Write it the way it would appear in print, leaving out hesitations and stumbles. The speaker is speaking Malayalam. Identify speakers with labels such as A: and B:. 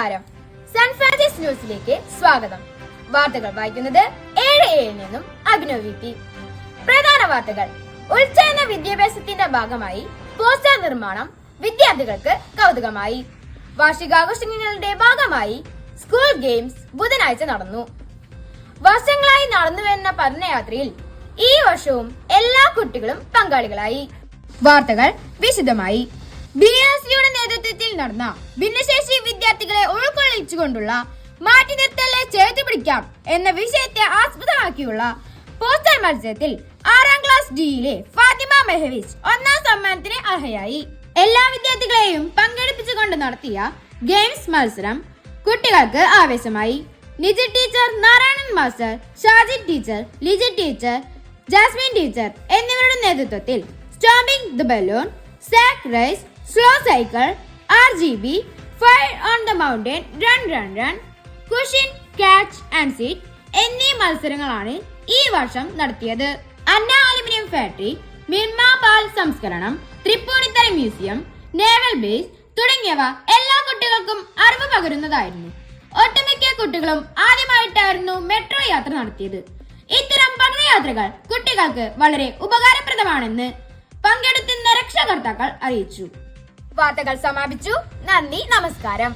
A: നമസ്കാരം. സൺ ഫ്രാൻസിസ് ന്യൂസിലേക്ക് സ്വാഗതം. വാർത്തകൾ വായിക്കുന്നത് 7 നിന്നും അഭിനവ് VP. പ്രധാന വാർത്തകൾ. ഉൾച്ചേർന്ന വിദ്യാഭ്യാസത്തിന്റെ ഭാഗമായി പോസ്റ്റർ നിർമ്മാണം വിദ്യാർത്ഥികൾക്ക് കൗതുകമായി. വാർഷികാഘോഷങ്ങളുടെ ഭാഗമായി സ്കൂൾ ഗെയിംസ് ബുധനാഴ്ച നടന്നു. വർഷങ്ങളായി നടന്നുവരുന്ന പഠനയാത്രയിൽ ഈ വർഷവും എല്ലാ കുട്ടികളും പങ്കാളികളായി. വാർത്തകൾ വിശദമായി. BSCയുടെ നേതൃത്വത്തിൽ നടന്ന ഭിന്നശേഷി വിദ്യാർത്ഥികളെ ഉൾക്കൊള്ളിച്ചുകൊണ്ടുള്ള മാറ്റി നിർത്തലെ ചേർത്ത് പിടിക്കാം എന്ന വിഷയത്തെ ആസ്പദമാക്കിയുള്ള പോസ്റ്റർ മത്സരത്തിൽ 6ാം ക്ലാസ് ഡിയിലെ ഫാത്തിമ മെഹവിസ് 1ാം സമ്മാനത്തിന് അർഹയായി. എല്ലാ വിദ്യാർത്ഥികളെയും പങ്കെടുപ്പിച്ചുകൊണ്ട് നടത്തിയ ഗെയിംസ് മത്സരം കുട്ടികൾക്ക് ആവേശമായി. Nija teacher, Narayanan master, Shaji teacher, Liji teacher, Jasmine teacher എന്നിവരുടെ നേതൃത്വത്തിൽ stomping the balloon, sack race, slow cycle, RGB, fire on the mountain, run, cushion, catch and seat എന്നീ മത്സരങ്ങളാണ് ഈ വർഷം നടത്തിയത്. അന്ന അലുമിനിയം ഫാക്ടറി, മിൽമ പാൽ സംസ്കരണം, തൃപ്പൂണിത്തറ മ്യൂസിയം, നേവൽ ബേസ് തുടങ്ങിയവ എല്ലാ കുട്ടികൾക്കും അറിവ് പകരുന്നതായിരുന്നു. ഒട്ടുമിക്ക കുട്ടികളും ആദ്യമായിട്ടായിരുന്നു മെട്രോ യാത്ര നടത്തിയത്. ഇത്തരം പഠനയാത്രകൾ കുട്ടികൾക്ക് വളരെ ഉപകാരപ്രദമാണെന്ന് പങ്കെടുക്കുന്ന രക്ഷകർത്താക്കൾ അറിയിച്ചു. വാർത്തകൾ സമാപിച്ചു. നന്ദി, നമസ്കാരം.